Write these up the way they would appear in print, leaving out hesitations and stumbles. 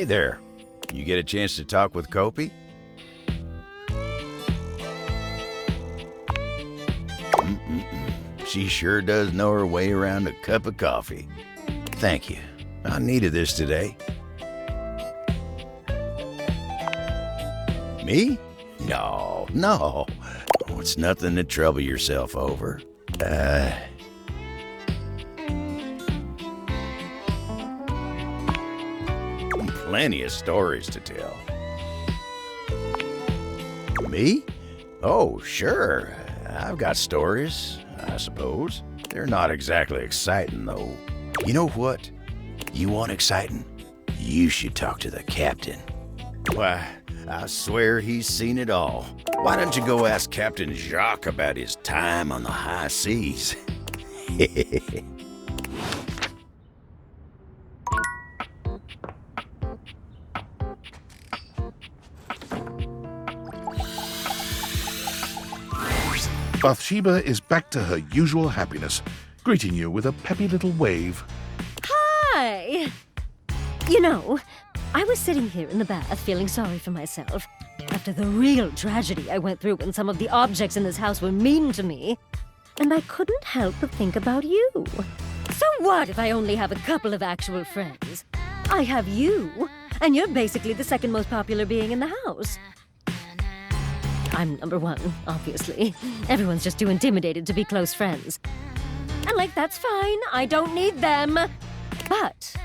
Hey there. You get a chance to talk with Kopi? She sure does know her way around a cup of coffee. Thank you. I needed this today. Me? No. Oh, it's nothing to trouble yourself over. Plenty of stories to tell. Me? Oh, sure. I've got stories, I suppose. They're not exactly exciting, though. You know what? You want exciting? You should talk to the captain. Why, I swear he's seen it all. Why don't you go ask Captain Jacques about his time on the high seas? Bathsheba is back to her usual happiness, greeting you with a peppy little wave. Hi! You know, I was sitting here in the bath feeling sorry for myself after the real tragedy I went through when some of the objects in this house were mean to me. And I couldn't help but think about you. So what if I only have a couple of actual friends? I have you, and you're basically the second most popular being in the house. I'm number one, obviously. Everyone's just too intimidated to be close friends. And that's fine. I don't need them. But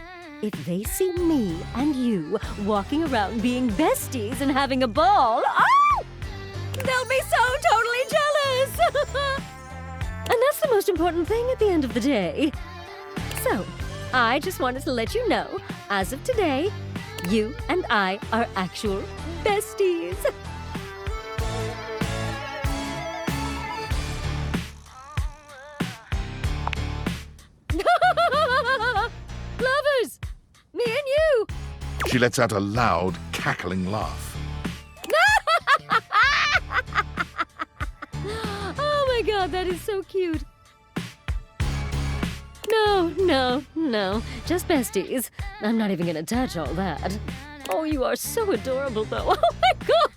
if they see me and you walking around being besties and having a ball, oh! They'll be so totally jealous! And that's the most important thing at the end of the day. So, I just wanted to let you know, as of today, you and I are actual besties. Lovers! Me and you! She lets out a loud, cackling laugh. Oh my god, that is so cute. No. Just besties. I'm not even gonna touch all that. Oh, you are so adorable, though. Oh my god!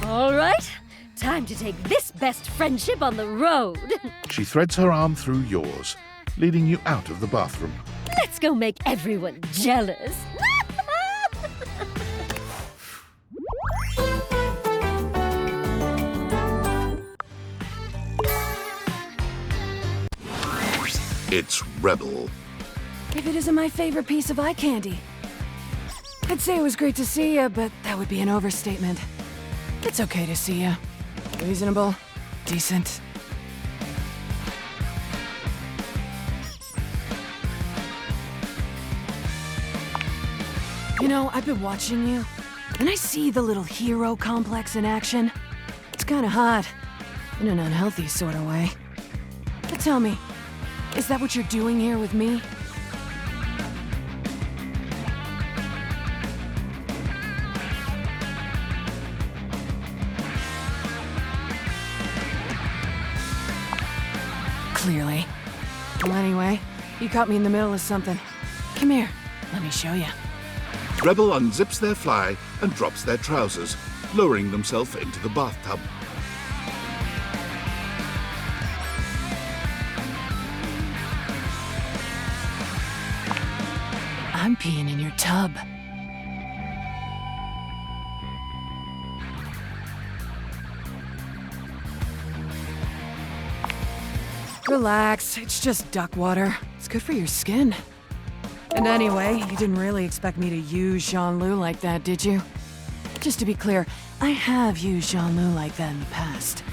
All right, time to take this best friendship on the road. She threads her arm through yours, leading you out of the bathroom. Let's go make everyone jealous. It's Rebel. If it isn't my favorite piece of eye candy. I'd say it was great to see you, but that would be an overstatement. It's okay to see you. Reasonable, decent. You know, I've been watching you, and I see the little hero complex in action. It's kinda hot, in an unhealthy sort of way. But tell me, is that what you're doing here with me? Clearly. Well, anyway, you caught me in the middle of something. Come here, let me show you. Rebel unzips their fly and drops their trousers, lowering themselves into the bathtub. I'm peeing in your tub. Relax, it's just duck water. It's good for your skin. And anyway, you didn't really expect me to use Jean-Loup like that, did you? Just to be clear, I have used Jean-Loup like that in the past.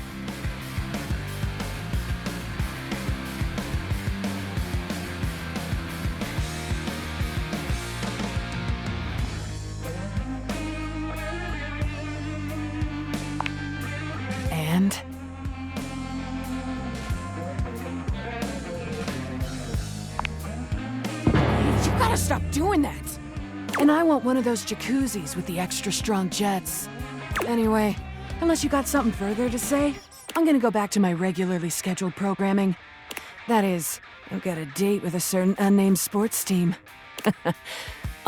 And? You gotta stop doing that! And I want one of those jacuzzis with the extra strong jets. Anyway, unless you got something further to say, I'm gonna go back to my regularly scheduled programming. That is, I've got a date with a certain unnamed sports team.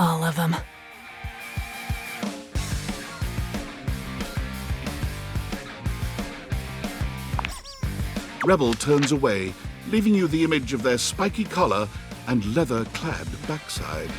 All of them. Rebel turns away, leaving you the image of their spiky collar and leather-clad backside.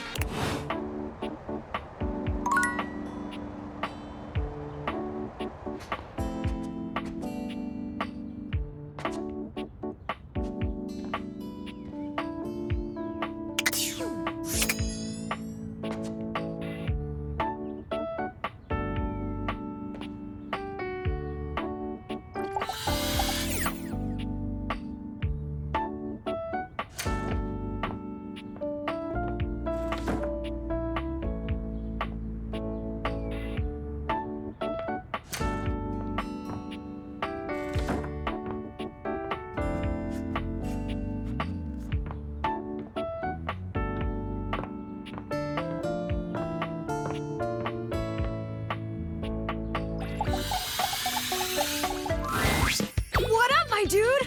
What up, my dude?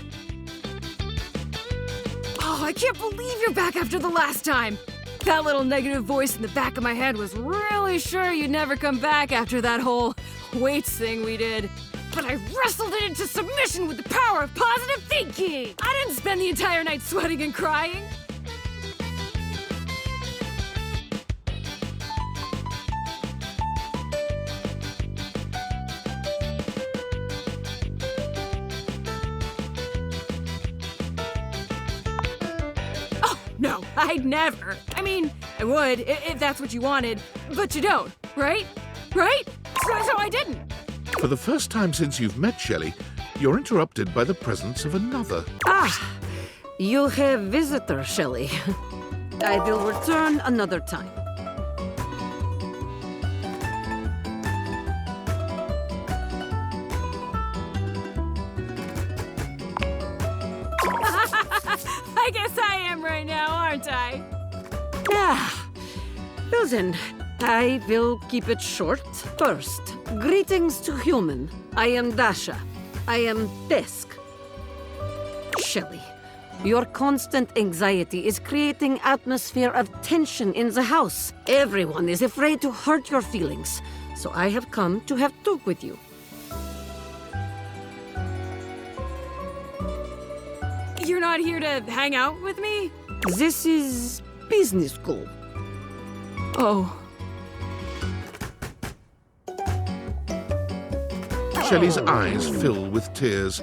Oh, I can't believe you're back after the last time. That little negative voice in the back of my head was really sure you'd never come back after that whole weights thing we did. But I wrestled it into submission with the power of positive thinking. I didn't spend the entire night sweating and crying. No, I'd never. I mean, I would, if that's what you wanted, but you don't, right? Right? So I didn't. For the first time since you've met Shelley, you're interrupted by the presence of another. Ah, you have visitor, Shelley. I will return another time. I guess I am right now, aren't I? Ah, well then, I will keep it short. First, greetings to human. I am Dasha. I am Desk. Shelley, your constant anxiety is creating atmosphere of tension in the house. Everyone is afraid to hurt your feelings, so I have come to have talk with you. You're not here to hang out with me? This is business school. Oh. Shelley's eyes fill with tears.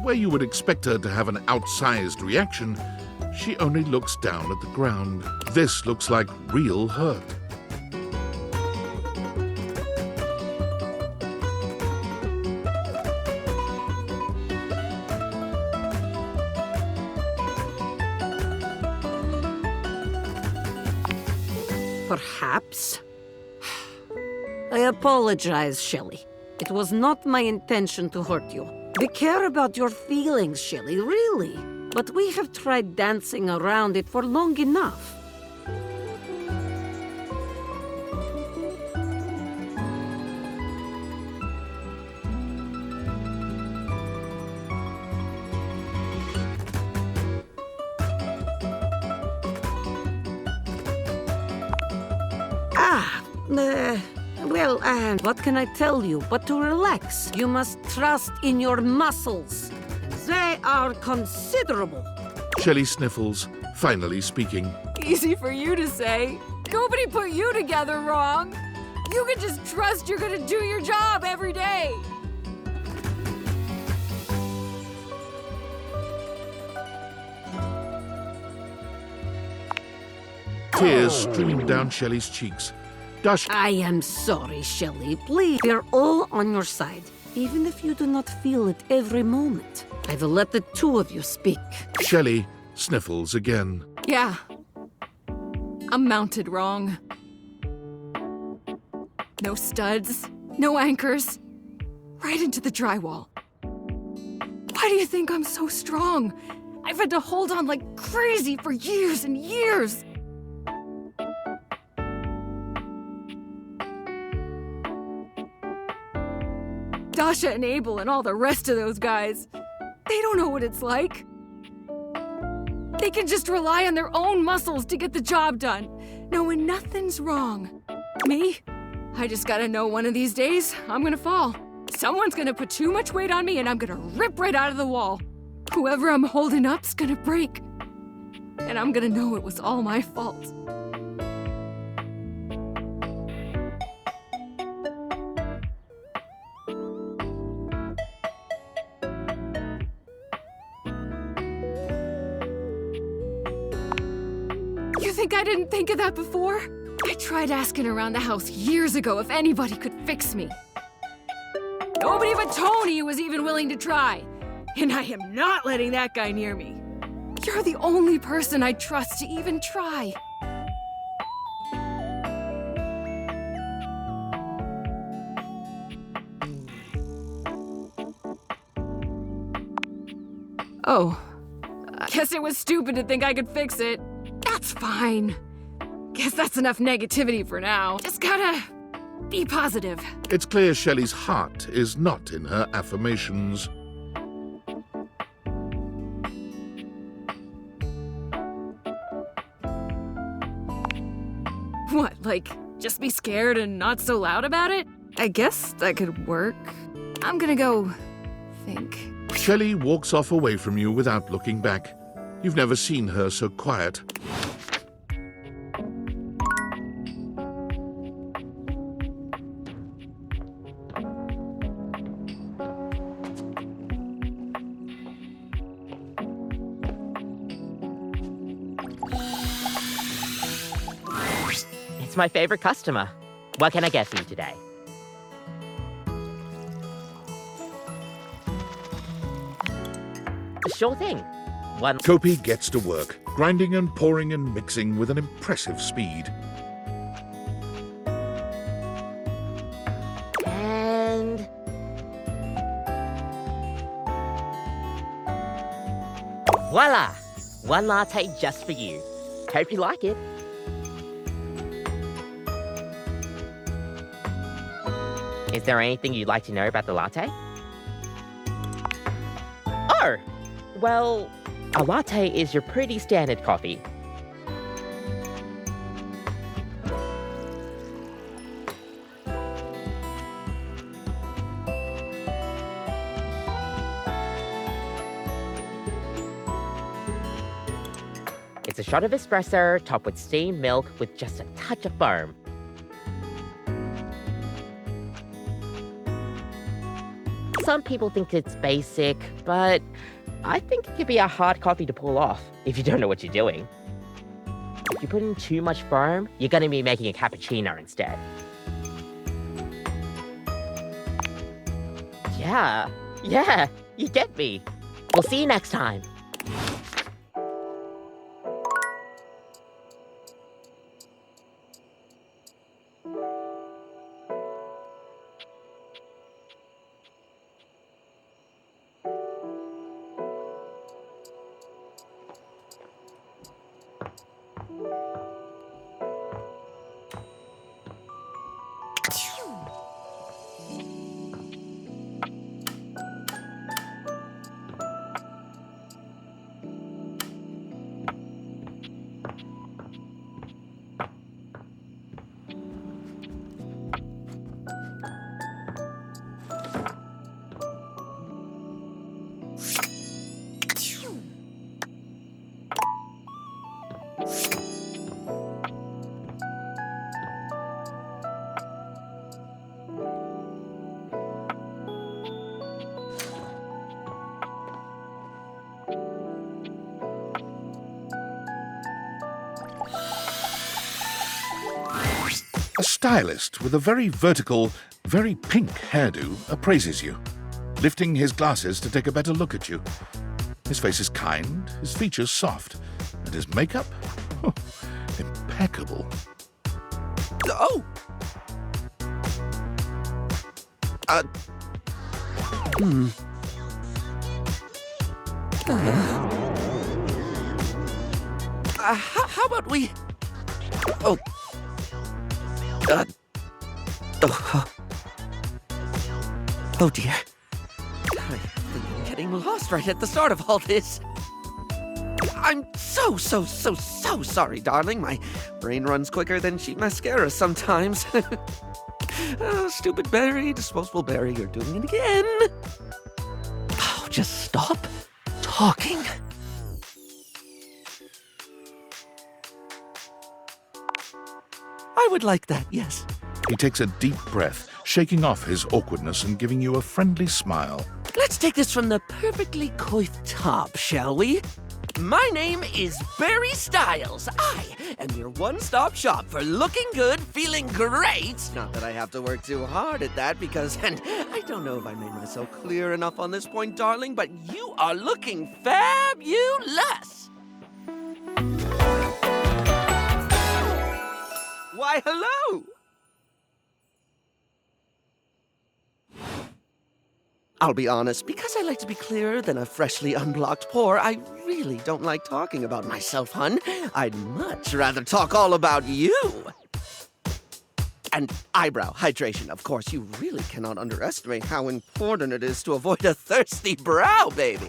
Where you would expect her to have an outsized reaction, she only looks down at the ground. This looks like real hurt. Perhaps. I apologize, Shelley. It was not my intention to hurt you. We care about your feelings, Shelley, really. But we have tried dancing around it for long enough. What can I tell you but to relax? You must trust in your muscles. They are considerable. Shelley sniffles, finally speaking. Easy for you to say. Nobody put you together wrong. You can just trust you're gonna do your job every day. Tears stream down Shelley's cheeks. Dasha. I am sorry, Shelley. Please, we're all on your side, even if you do not feel it every moment. I will let the two of you speak. Shelley sniffles again. Yeah. I'm mounted wrong. No studs, no anchors. Right into the drywall. Why do you think I'm so strong? I've had to hold on like crazy for years and years. Dasha and Abel and all the rest of those guys, they don't know what it's like. They can just rely on their own muscles to get the job done. knowing nothing's wrong. Me? I just gotta know one of these days, I'm gonna fall. Someone's gonna put too much weight on me and I'm gonna rip right out of the wall. Whoever I'm holding up's gonna break. And I'm gonna know it was all my fault. You think I didn't think of that before? I tried asking around the house years ago if anybody could fix me. Nobody but Tony was even willing to try. And I am not letting that guy near me. You're the only person I trust to even try. Oh, I guess it was stupid to think I could fix it. That's fine. Guess that's enough negativity for now. Just gotta be positive. It's clear Shelley's heart is not in her affirmations. What, like, just be scared and not so loud about it? I guess that could work. I'm gonna go think. Shelley walks off away from you without looking back. You've never seen her so quiet. It's my favorite customer. What can I get for you today? Sure thing. One. Kopi gets to work, grinding and pouring and mixing with an impressive speed. And... voila! One latte just for you. Hope you like it. Is there anything you'd like to know about the latte? Oh! Well, a latte is your pretty standard coffee. It's a shot of espresso topped with steamed milk with just a touch of foam. Some people think it's basic, but I think it could be a hard coffee to pull off if you don't know what you're doing. If you put in too much foam, you're going to be making a cappuccino instead. Yeah, you get me. We'll see you next time. A stylist with a very vertical, very pink hairdo appraises you, lifting his glasses to take a better look at you. His face is kind, his features soft, and his makeup? Oh, impeccable. Oh! How about we... Oh. Oh dear. I think I'm getting lost right at the start of all this. I'm so sorry, darling. My brain runs quicker than cheap mascara sometimes. Oh, stupid Barry, disposable Barry, you're doing it again. Oh, just stop talking. I would like that, yes. He takes a deep breath, shaking off his awkwardness and giving you a friendly smile. Let's take this from the perfectly coiffed top, shall we? My name is Barry Styles. I am your one-stop shop for looking good, feeling great. Not that I have to work too hard at that because, and I don't know if I made myself clear enough on this point, darling, but you are looking fabulous. Why, hello. I'll be honest, because I like to be clearer than a freshly unblocked pore, I really don't like talking about myself, hun. I'd much rather talk all about you. And eyebrow hydration, of course. You really cannot underestimate how important it is to avoid a thirsty brow, baby.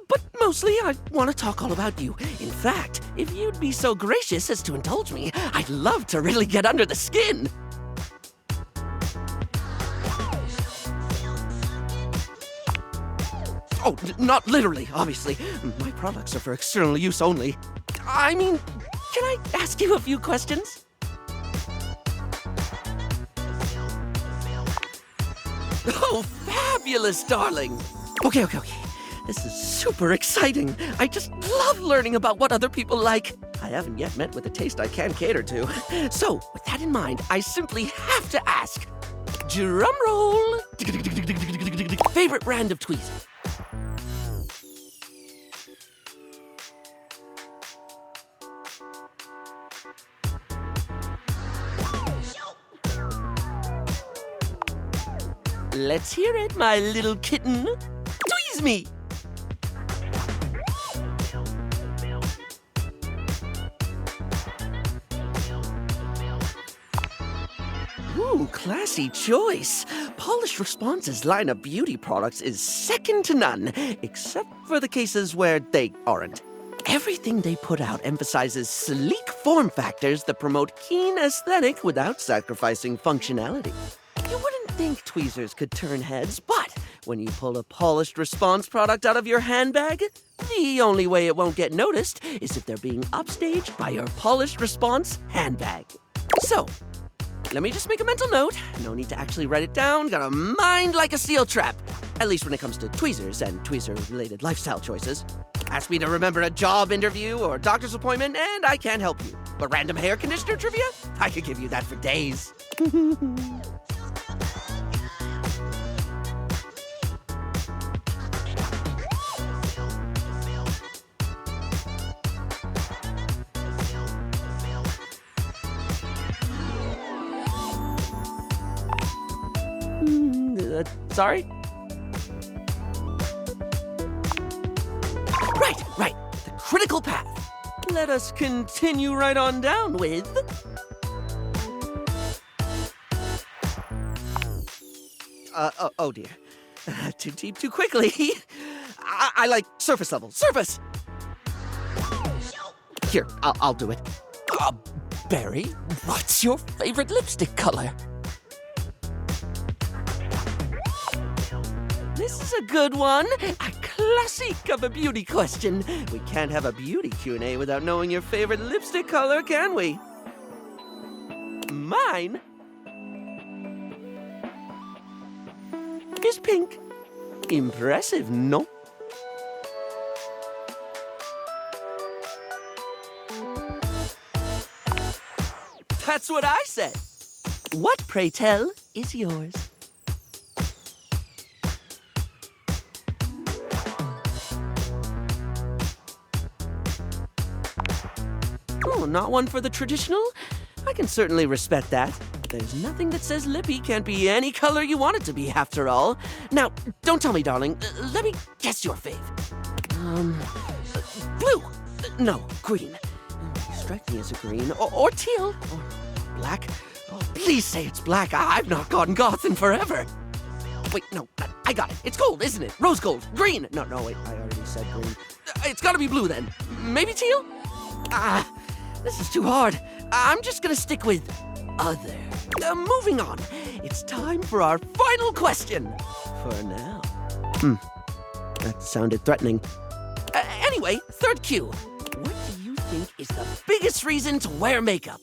But mostly, I want to talk all about you. In fact, if you'd be so gracious as to indulge me, I'd love to really get under the skin. Oh, not literally, obviously. My products are for external use only. I mean, can I ask you a few questions? Oh, fabulous, darling. Okay. This is super exciting. I just love learning about what other people like. I haven't yet met with a taste I can cater to. So, with that in mind, I simply have to ask. Drum roll. Favorite brand of tweezers? Let's hear it, my little kitten. Tweeze me. Ooh, classy choice. Polished Response's line of beauty products is second to none, except for the cases where they aren't. Everything they put out emphasizes sleek form factors that promote keen aesthetic without sacrificing functionality. You wouldn't think tweezers could turn heads, but when you pull a Polished Response product out of your handbag, the only way it won't get noticed is if they're being upstaged by your Polished Response handbag. So, let me just make a mental note. No need to actually write it down. Got a mind like a steel trap. At least when it comes to tweezers and tweezer-related lifestyle choices. Ask me to remember a job interview or doctor's appointment, and I can't help you. But random hair conditioner trivia? I could give you that for days. Sorry? Right. The critical path. Let us continue right on down with... oh dear. Too deep too quickly. I like surface level. Surface! Here, I'll do it. Barry, what's your favorite lipstick color? This is a good one. A classic of a beauty question. We can't have a beauty Q&A without knowing your favorite lipstick color, can we? Mine is pink. Impressive, no? That's what I said. What, pray tell, is yours? Oh, not one for the traditional? I can certainly respect that. There's nothing that says lippy can't be any color you want it to be, after all. Now, don't tell me, darling. Let me guess your fave. Blue. No, green. Strike me as a green. Or teal. Or black. Oh, please say it's black. I've not gotten goth in forever. Wait, no, I got it. It's gold, isn't it? Rose gold. Green. No, wait, I already said green. It's gotta be blue then. Maybe teal? This is too hard. I'm just gonna stick with other. Moving on. It's time for our final question. For now. That sounded threatening. Anyway, third cue. What do you think is the biggest reason to wear makeup?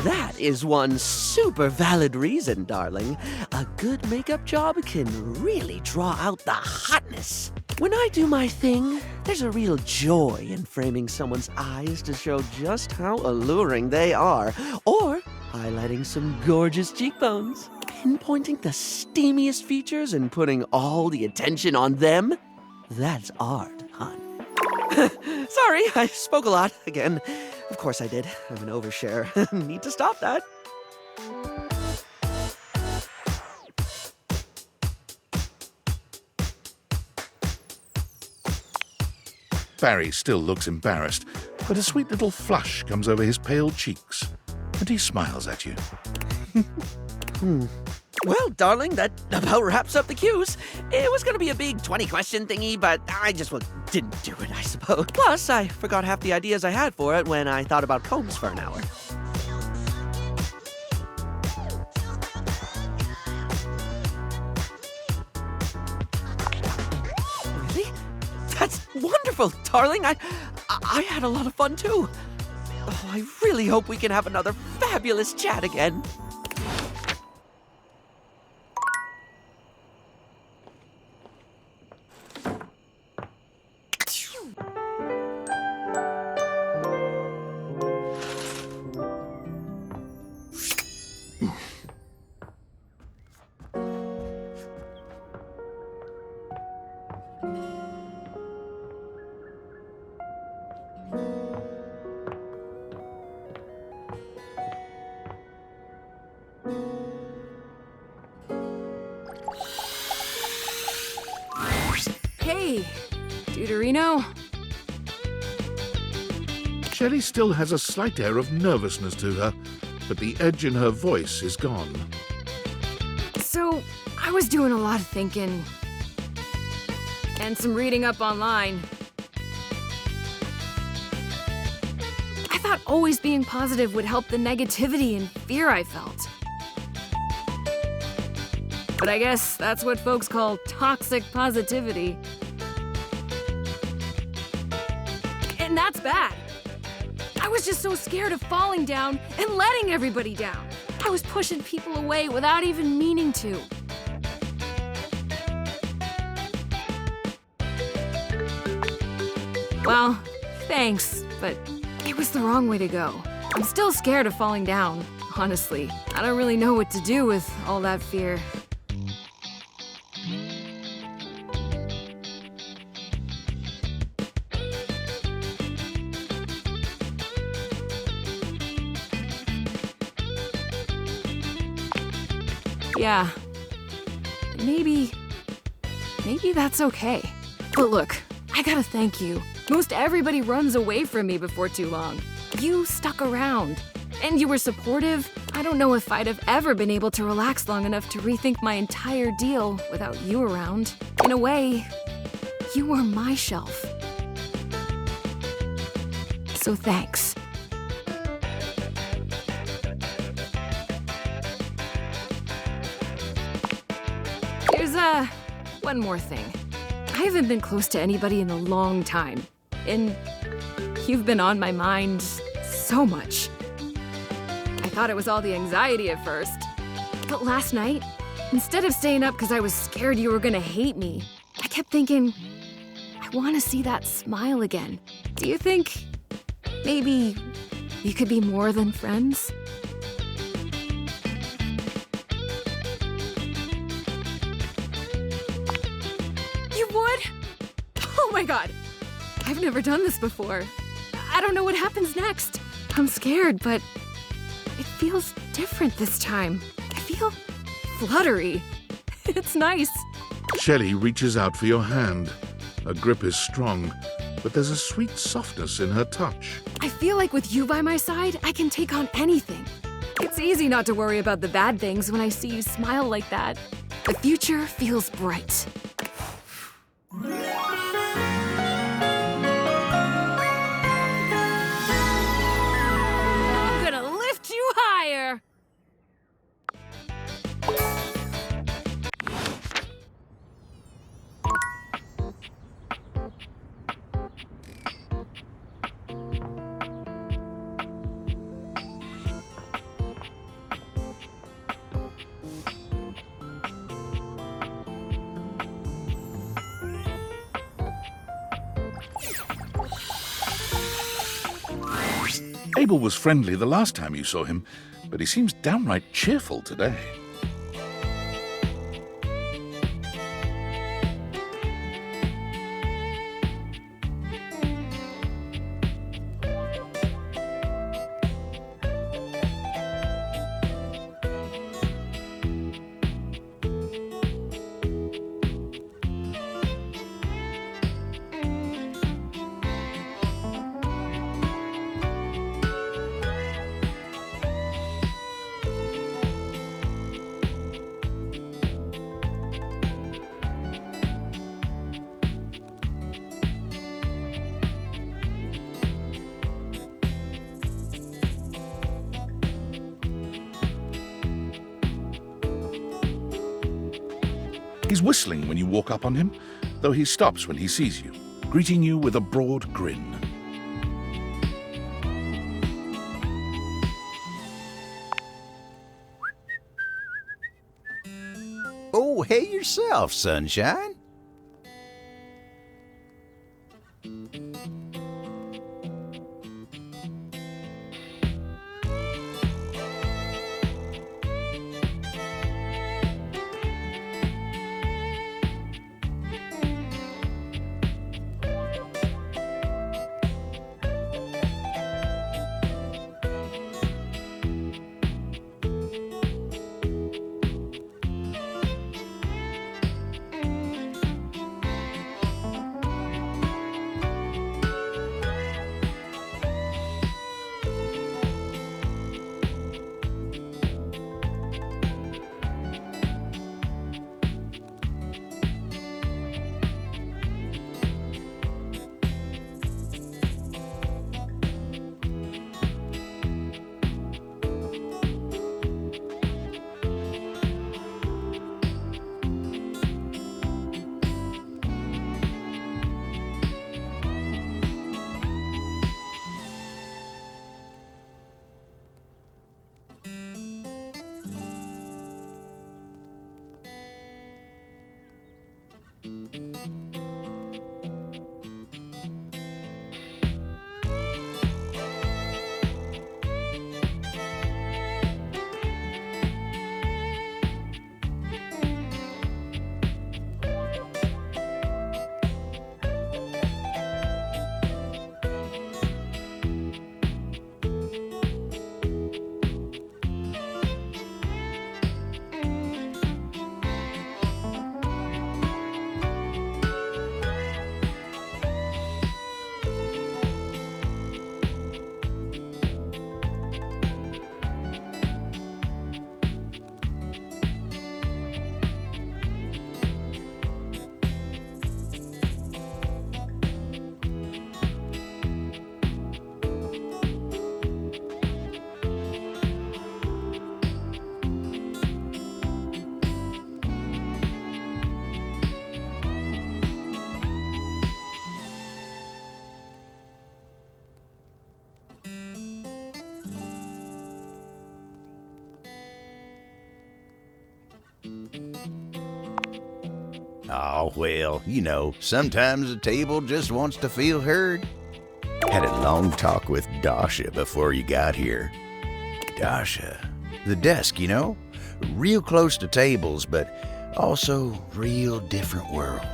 That is one super valid reason, darling. A good makeup job can really draw out the hotness. When I do my thing, there's a real joy in framing someone's eyes to show just how alluring they are, or highlighting some gorgeous cheekbones, pinpointing the steamiest features and putting all the attention on them. That's art, hon. Sorry, I spoke a lot again. Of course I did. I'm an overshare. Need to stop that. Barry still looks embarrassed, but a sweet little flush comes over his pale cheeks, and he smiles at you. Well, darling, that about wraps up the cues. It was gonna be a big 20-question thingy, but I just didn't do it, I suppose. Plus, I forgot half the ideas I had for it when I thought about combs for an hour. Really? That's wonderful, darling. I had a lot of fun, too. Oh, I really hope we can have another fabulous chat again. Hey, Deuterino. Shelley still has a slight air of nervousness to her, but the edge in her voice is gone. So, I was doing a lot of thinking. And some reading up online. I thought always being positive would help the negativity and fear I felt. But I guess that's what folks call toxic positivity. And that's bad. I was just so scared of falling down and letting everybody down. I was pushing people away without even meaning to. Well, thanks, but it was the wrong way to go. I'm still scared of falling down, honestly. I don't really know what to do with all that fear. Yeah, maybe that's okay. But look, I gotta thank you. Most everybody runs away from me before too long. You stuck around, and you were supportive. I don't know if I'd have ever been able to relax long enough to rethink my entire deal without you around. In a way, you were my shelf. So thanks. There's one more thing. I haven't been close to anybody in a long time, and you've been on my mind so much. I thought it was all the anxiety at first, but last night, instead of staying up because I was scared you were gonna hate me, I kept thinking, I want to see that smile again. Do you think maybe we could be more than friends? Oh my god! I've never done this before. I don't know what happens next. I'm scared, but it feels different this time. I feel fluttery. It's nice. Shelley reaches out for your hand. Her grip is strong, but there's a sweet softness in her touch. I feel like with you by my side, I can take on anything. It's easy not to worry about the bad things when I see you smile like that. The future feels bright. I'm gonna lift you higher! Abel was friendly the last time you saw him, but he seems downright cheerful today. He's whistling when you walk up on him, though he stops when he sees you, greeting you with a broad grin. Oh, hey yourself, sunshine. Oh, well, you know, sometimes a table just wants to feel heard. Had a long talk with Dasha before you got here. Dasha. The desk, you know? Real close to tables, but also real different world.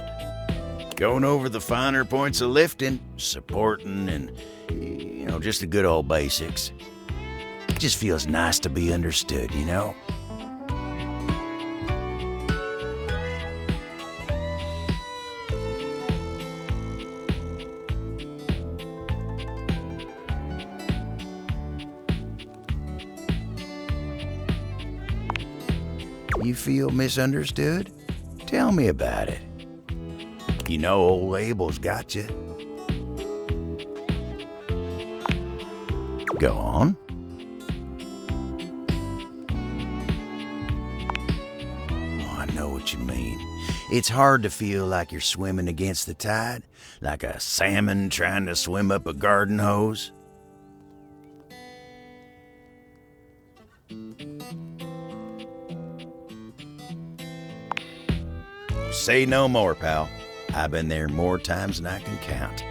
Going over the finer points of lifting, supporting, and, you know, just the good old basics. It just feels nice to be understood, you know? You feel misunderstood? Tell me about it. You know old Abel's got you. Go on. Oh, I know what you mean. It's hard to feel like you're swimming against the tide, like a salmon trying to swim up a garden hose. Say no more, pal. I've been there more times than I can count.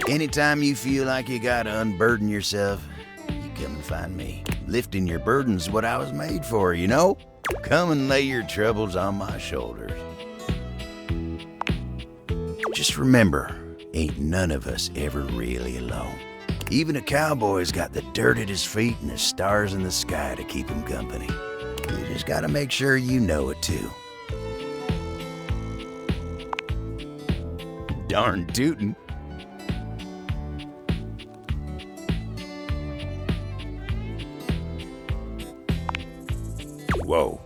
Anytime you feel like you gotta unburden yourself, you come and find me. Lifting your burden's what I was made for, you know? Come and lay your troubles on my shoulders. Just remember, ain't none of us ever really alone. Even a cowboy's got the dirt at his feet and the stars in the sky to keep him company. You just gotta make sure you know it too. Darn tootin'. Whoa.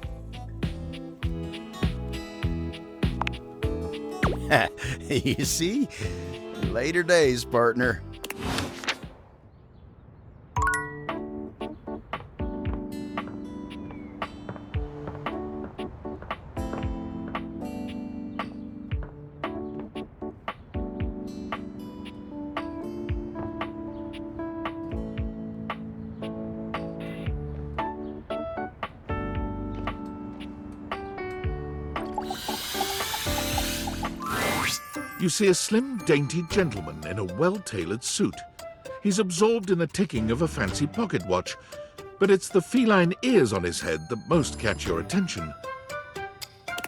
You see? Later days, partner. You see a slim, dainty gentleman in a well-tailored suit. He's absorbed in the ticking of a fancy pocket watch, but it's the feline ears on his head that most catch your attention.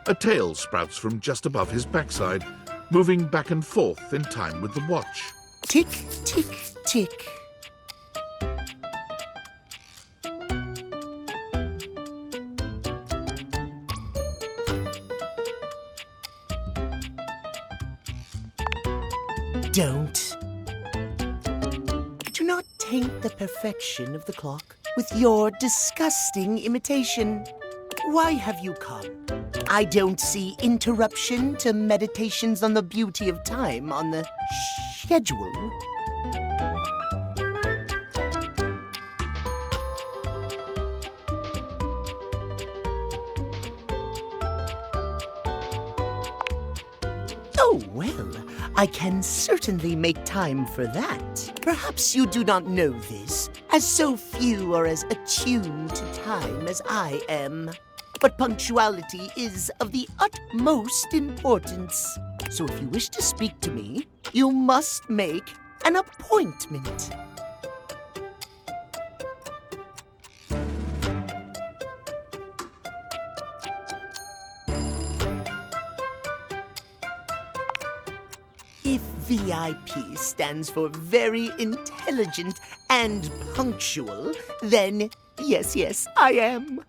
A tail sprouts from just above his backside, moving back and forth in time with the watch. Tick, tick, tick. Don't. Do not taint the perfection of the clock with your disgusting imitation. Why have you come? I don't see interruption to meditations on the beauty of time on the schedule. Oh, well, I can certainly make time for that. Perhaps you do not know this, as so few are as attuned to time as I am. But punctuality is of the utmost importance. So if you wish to speak to me, you must make an appointment. If VIP stands for very intelligent and punctual, then yes, I am.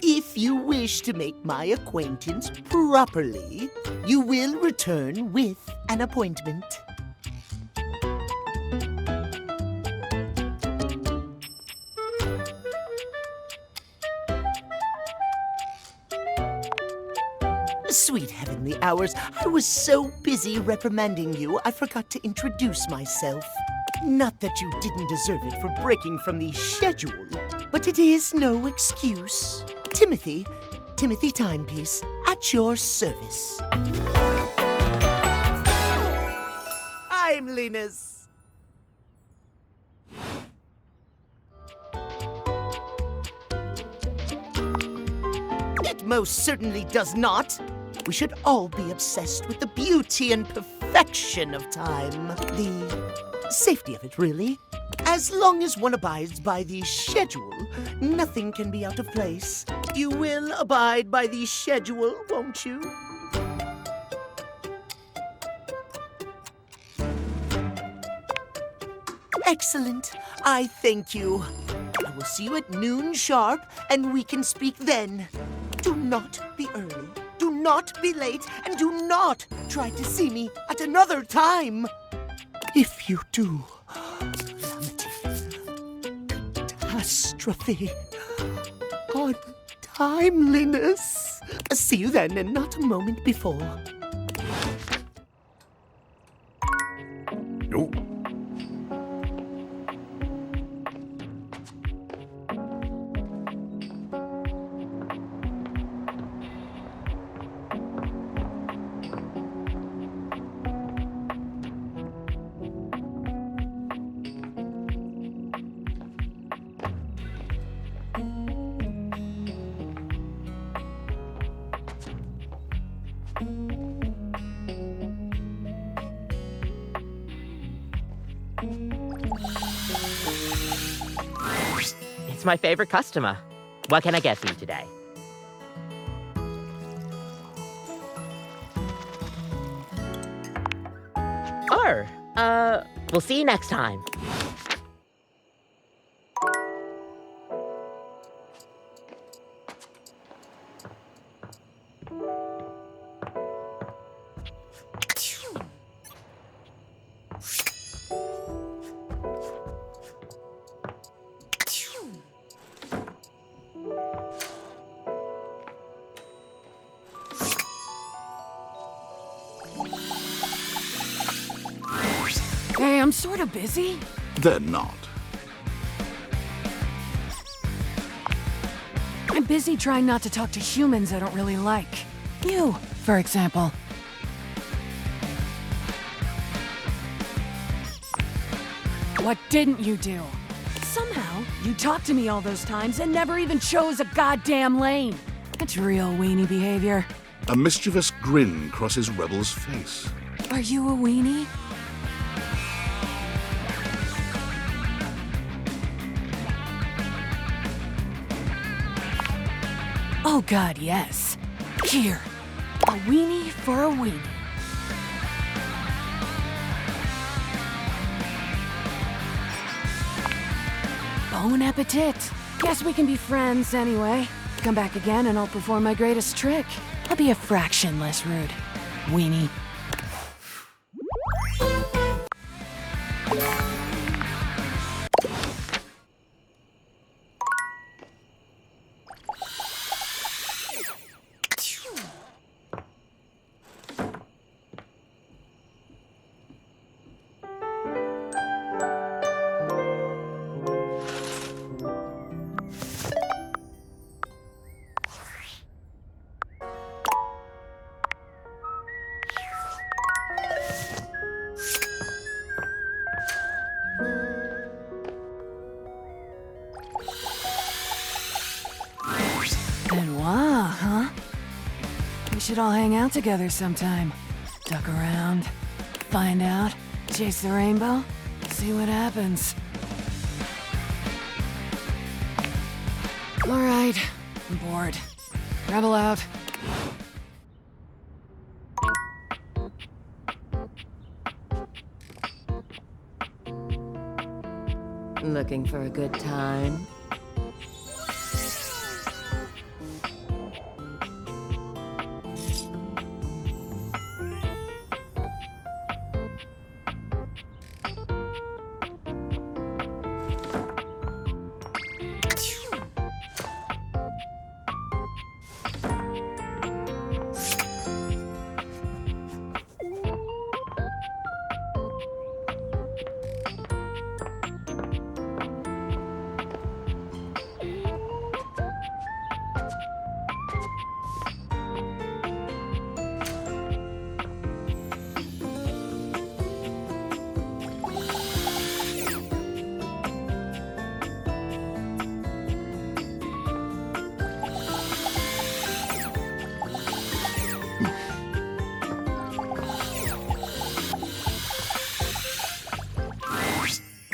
If you wish to make my acquaintance properly, you will return with an appointment. Sweet heavenly hours, I was so busy reprimanding you, I forgot to introduce myself. Not that you didn't deserve it for breaking from the schedule, but it is no excuse. Timothy Timepiece, at your service. I'm Linus. It most certainly does not. We should all be obsessed with the beauty and perfection of time. The safety of it, really. As long as one abides by the schedule, nothing can be out of place. You will abide by the schedule, won't you? Excellent. I thank you. I will see you at noon sharp, and we can speak then. Do not be early. Do not be late, and do not try to see me at another time. If you do, calamity, catastrophe, timeliness. See you then, and not a moment before. Oh. It's my favorite customer. What can I get for you today? We'll see you next time. Hey, I'm sort of busy. They're not. I'm busy trying not to talk to humans I don't really like. You, for example. What didn't you do? Somehow, you talked to me all those times and never even chose a goddamn lane. That's real weenie behavior. A mischievous grin crosses Rebel's face. Are you a weenie? Oh god, yes. Here. A weenie for a weenie. Bon appetit. Guess we can be friends anyway. Come back again and I'll perform my greatest trick. I'll be a fraction less rude. Weenie. Benoit, huh? We should all hang out together sometime. Duck around, find out, chase the rainbow, see what happens. All right, I'm bored. Rebel out. Looking for a good time?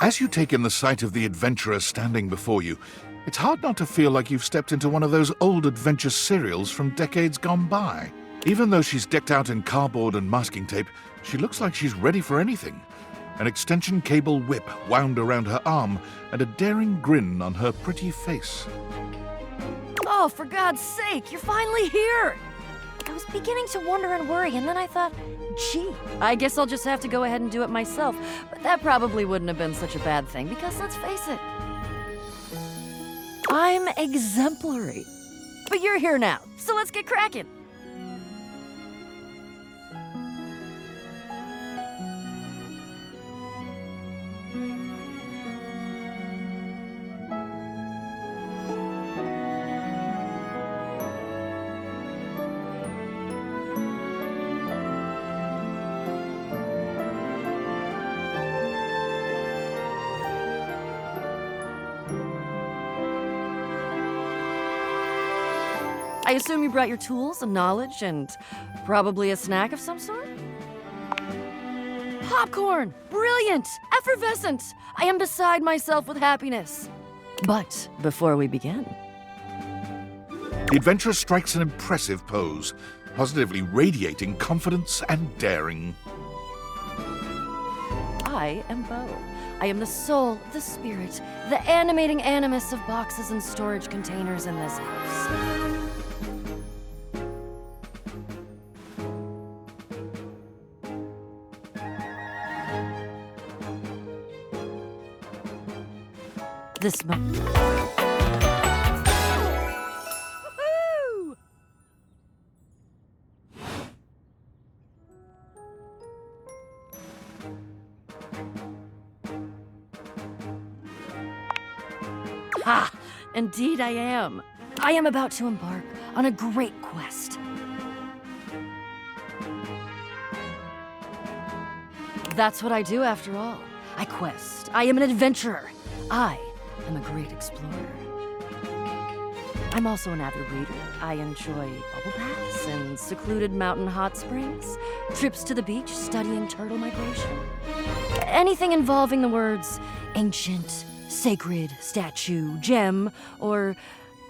As you take in the sight of the adventurer standing before you, it's hard not to feel like you've stepped into one of those old adventure serials from decades gone by. Even though she's decked out in cardboard and masking tape, she looks like she's ready for anything. An extension cable whip wound around her arm and a daring grin on her pretty face. Oh, for God's sake, you're finally here! I was beginning to wonder and worry, and then I thought, gee, I guess I'll just have to go ahead and do it myself. But that probably wouldn't have been such a bad thing, because let's face it, I'm exemplary. But you're here now, so let's get cracking. I assume you brought your tools and knowledge and probably a snack of some sort? Popcorn! Brilliant! Effervescent! I am beside myself with happiness. But before we begin... The adventurer strikes an impressive pose, positively radiating confidence and daring. I am Bo. I am the soul, the spirit, the animating animus of boxes and storage containers in this house. This moment. Woohoo! Ha! Indeed I am. I am about to embark on a great quest. That's what I do after all. I quest. I am an adventurer. I am a great explorer. I'm also an avid reader. I enjoy bubble baths and secluded mountain hot springs, trips to the beach studying turtle migration. Anything involving the words ancient, sacred, statue, gem, or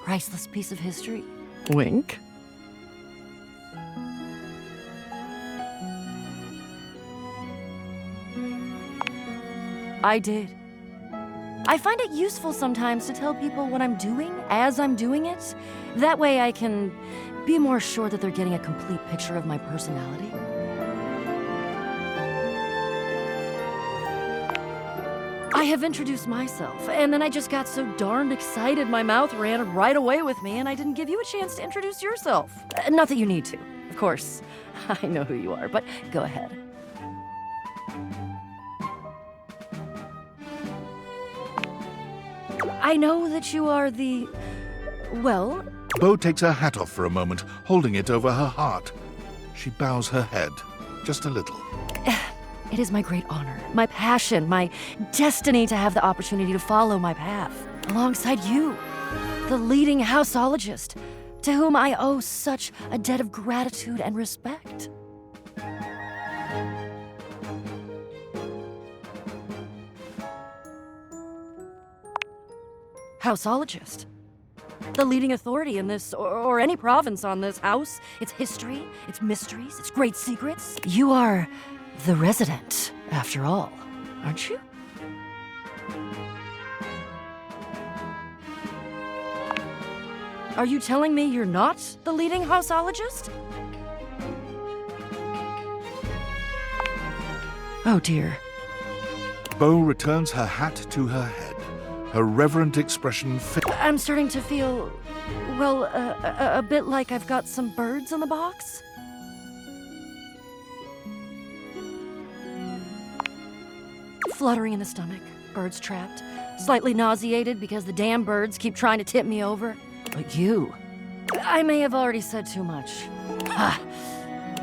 priceless piece of history. Wink. I did. I find it useful sometimes to tell people what I'm doing as I'm doing it. That way I can be more sure that they're getting a complete picture of my personality. I have introduced myself, and then I just got so darned excited my mouth ran right away with me, and I didn't give you a chance to introduce yourself. Not that you need to. Of course, I know who you are, but go ahead. I know that you are the... well... Bo takes her hat off for a moment, holding it over her heart. She bows her head, just a little. It is my great honor, my passion, my destiny to have the opportunity to follow my path, alongside you, the leading houseologist, to whom I owe such a debt of gratitude and respect. Houseologist. The leading authority in this, or any province on this house, its history, its mysteries, its great secrets. You are the resident, after all, aren't you? Are you telling me you're not the leading houseologist? Oh dear. Bo returns her hat to her head. Her reverent expression I'm starting to feel, well, a bit like I've got some birds in the box. Fluttering in the stomach, birds trapped, slightly nauseated because the damn birds keep trying to tip me over. But you, I may have already said too much. Ha!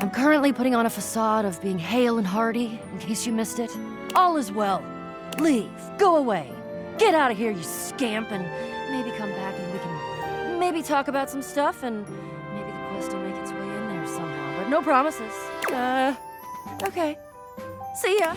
I'm currently putting on a facade of being hale and hearty, in case you missed it. All is well. Leave. Go away. Get out of here, you scamp, and maybe come back and we can maybe talk about some stuff, and maybe the quest will make its way in there somehow. But no promises. Okay. See ya.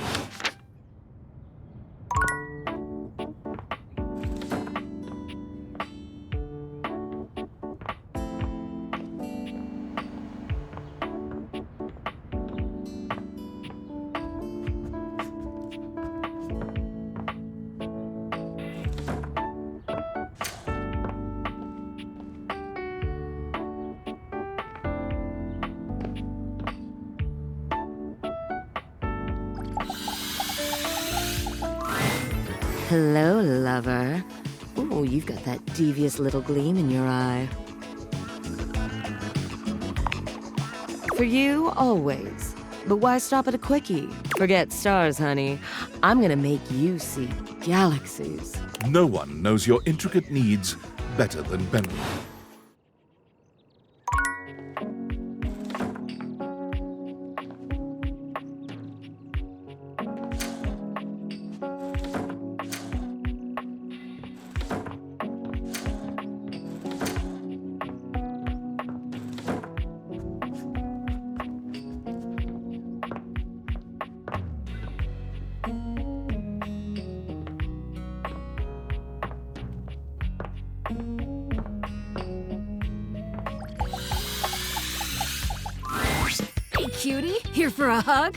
Hello, lover. Ooh, you've got that devious little gleam in your eye. for you, always. But why stop at a quickie? Forget stars, honey. I'm gonna make you see galaxies. No one knows your intricate needs better than Bentley. Hey, cutie, here for a hug?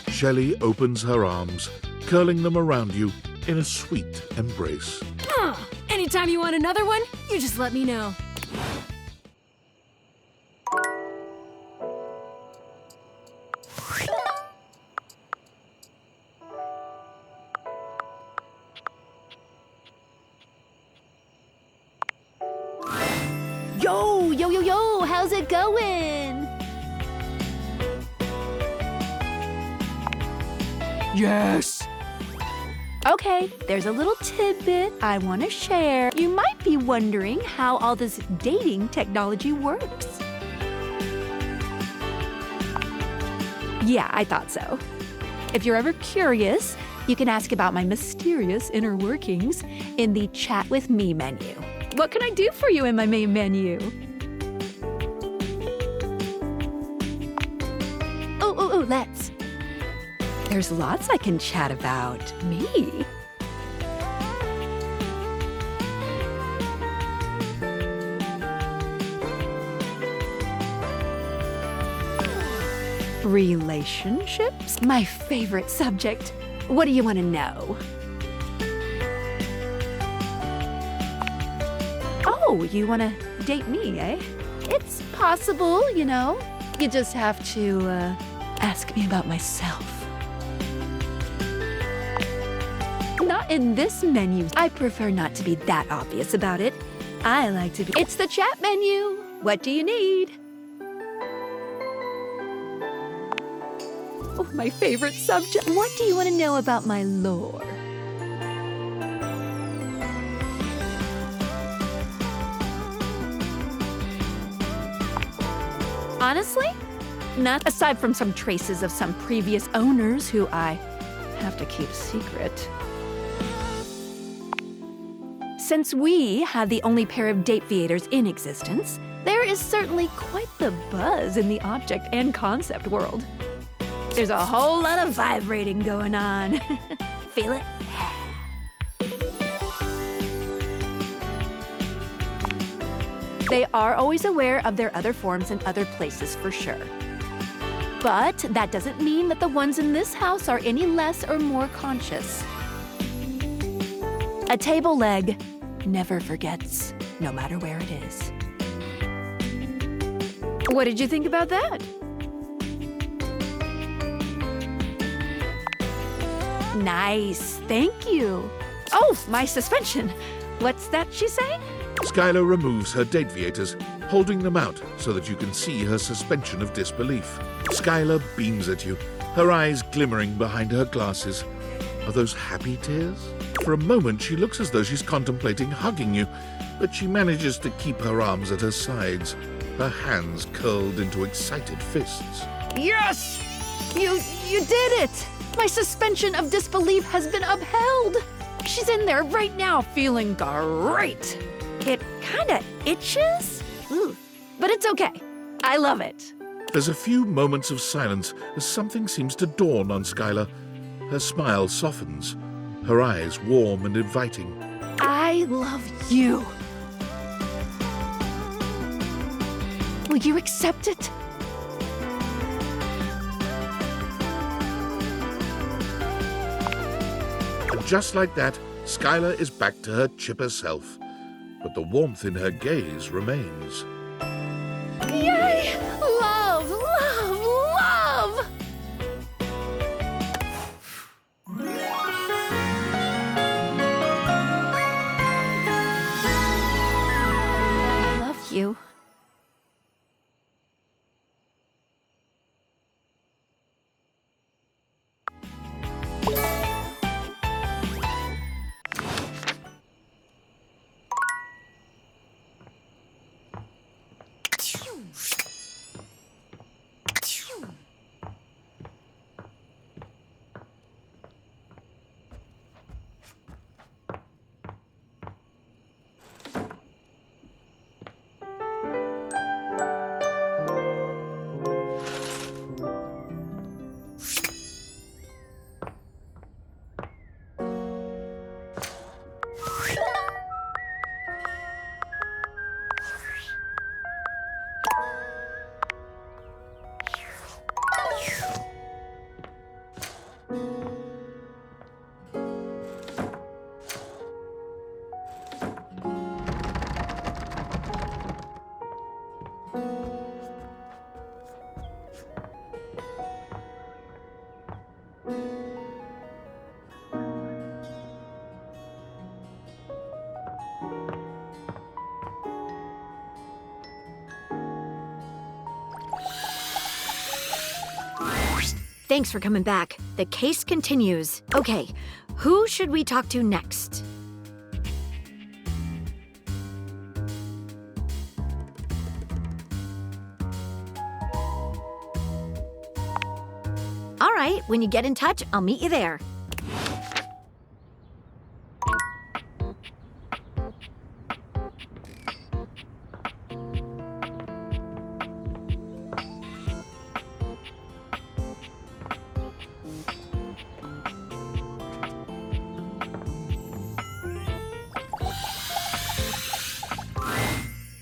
Shelley opens her arms, curling them around you in a sweet embrace. Anytime you want another one, you just let me know. Yo, how's it going? Yes! Okay, there's a little tidbit I want to share. You might be wondering how all this dating technology works. Yeah, I thought so. If you're ever curious, you can ask about my mysterious inner workings in the Chat with Me menu. What can I do for you in my main menu? Oh, let's. There's lots I can chat about. Me? Relationships? My favorite subject. What do you want to know? Oh, you want to date me, eh? It's possible, you know. You just have to, ask me about myself. Not in this menu. I prefer not to be that obvious about it. I like to be... It's the chat menu. What do you need? Oh, my favorite subject. What do you want to know about my lore? Honestly, not aside from some traces of some previous owners who I have to keep secret. Since we have the only pair of date viators in existence, there is certainly quite the buzz in the object and concept world. There's a whole lot of vibrating going on. Feel it? They are always aware of their other forms in other places for sure. But that doesn't mean that the ones in this house are any less or more conscious. A table leg never forgets, no matter where it is. What did you think about that? Nice, thank you. Oh, my suspension. What's that she's saying? Skylar removes her date viators, holding them out so that you can see her suspension of disbelief. Skylar beams at you, her eyes glimmering behind her glasses. Are those happy tears? For a moment, she looks as though she's contemplating hugging you, but she manages to keep her arms at her sides, her hands curled into excited fists. Yes! You did it! My suspension of disbelief has been upheld! She's in there right now feeling great! It kinda itches? Ooh, but it's okay. I love it. There's a few moments of silence as something seems to dawn on Skylar. Her smile softens, her eyes warm and inviting. I love you. Will you accept it? And just like that, Skylar is back to her chipper self. But the warmth in her gaze remains. Yay! Love, love, love! I love you. Thanks for coming back. The case continues. Okay, who should we talk to next? All right, when you get in touch, I'll meet you there.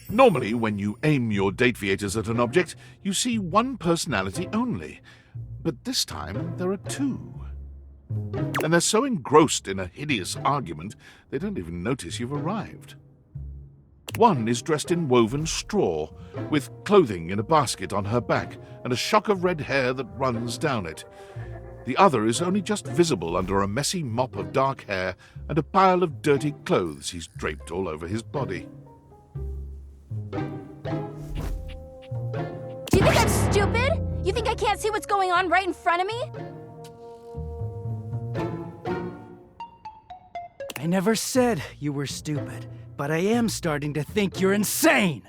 Normally, when you aim your dataviators at an object, you see one personality only. But this time, there are two. And they're so engrossed in a hideous argument, they don't even notice you've arrived. One is dressed in woven straw, with clothing in a basket on her back, and a shock of red hair that runs down it. The other is only just visible under a messy mop of dark hair and a pile of dirty clothes he's draped all over his body. Do you think I'm stupid? You think I can't see what's going on right in front of me? I never said you were stupid, but I am starting to think you're insane!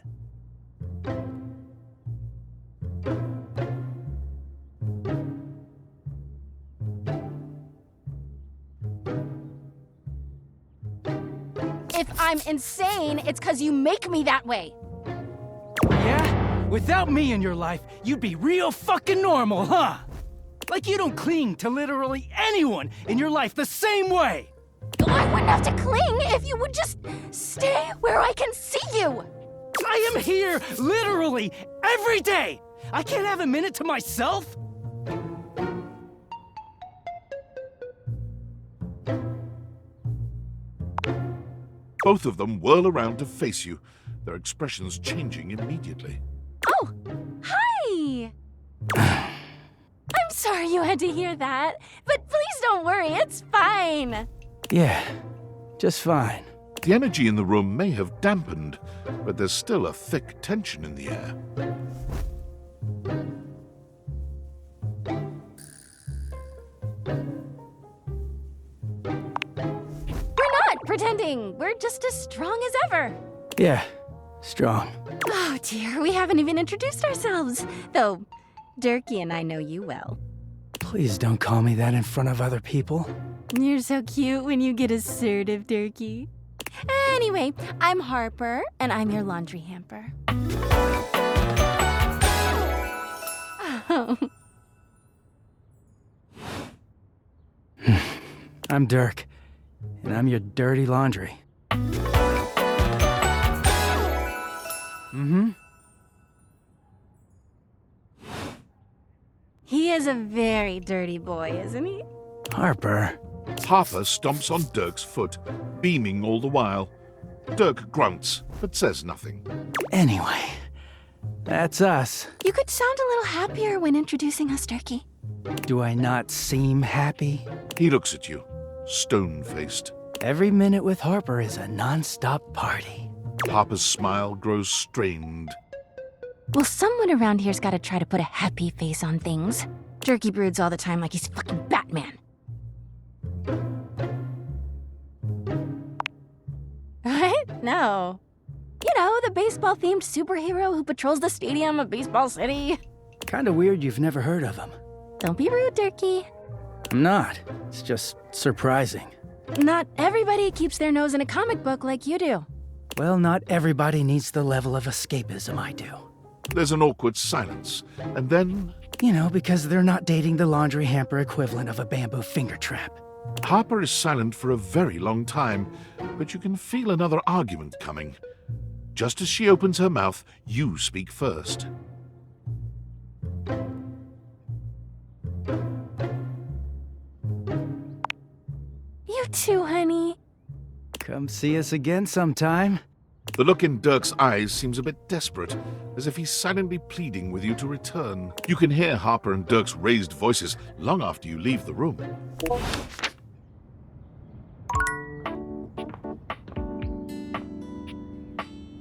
If I'm insane, it's 'cause you make me that way. Yeah? Without me in your life, you'd be real fucking normal, huh? Like you don't cling to literally anyone in your life the same way! I wouldn't have to cling if you would just stay where I can see you. I am here, literally, every day! I can't have a minute to myself? Both of them whirl around to face you, their expressions changing immediately. Oh, hi! I'm sorry you had to hear that, but please don't worry, it's fine. Yeah, just fine. The energy in the room may have dampened, but there's still a thick tension in the air. We're not pretending, we're just as strong as ever. Yeah, strong. Oh dear, we haven't even introduced ourselves, though Durkee and I know you well. Please don't call me that in front of other people. You're so cute when you get assertive, Durkee. Anyway, I'm Harper, and I'm your laundry hamper. Oh. I'm Dirk, and I'm your dirty laundry. Mm-hmm. He is a very dirty boy, isn't he? Harper. Harper stomps on Dirk's foot, beaming all the while. Dirk grunts, but says nothing. Anyway, that's us. You could sound a little happier when introducing us, Durkee. Do I not seem happy? He looks at you, stone-faced. Every minute with Harper is a non-stop party. Harper's smile grows strained. Well, someone around here's gotta try to put a happy face on things. Durkee broods all the time like he's fucking Batman. What? No. You know, the baseball-themed superhero who patrols the stadium of Baseball City. Kinda weird you've never heard of him. Don't be rude, Durkee. I'm not. It's just surprising. Not everybody keeps their nose in a comic book like you do. Well, not everybody needs the level of escapism I do. There's an awkward silence, and then... You know, because they're not dating the laundry hamper equivalent of a bamboo finger trap. Harper is silent for a very long time, but you can feel another argument coming. Just as she opens her mouth, you speak first. You too, honey. Come see us again sometime. The look in Dirk's eyes seems a bit desperate, as if he's silently pleading with you to return. You can hear Harper and Dirk's raised voices long after you leave the room.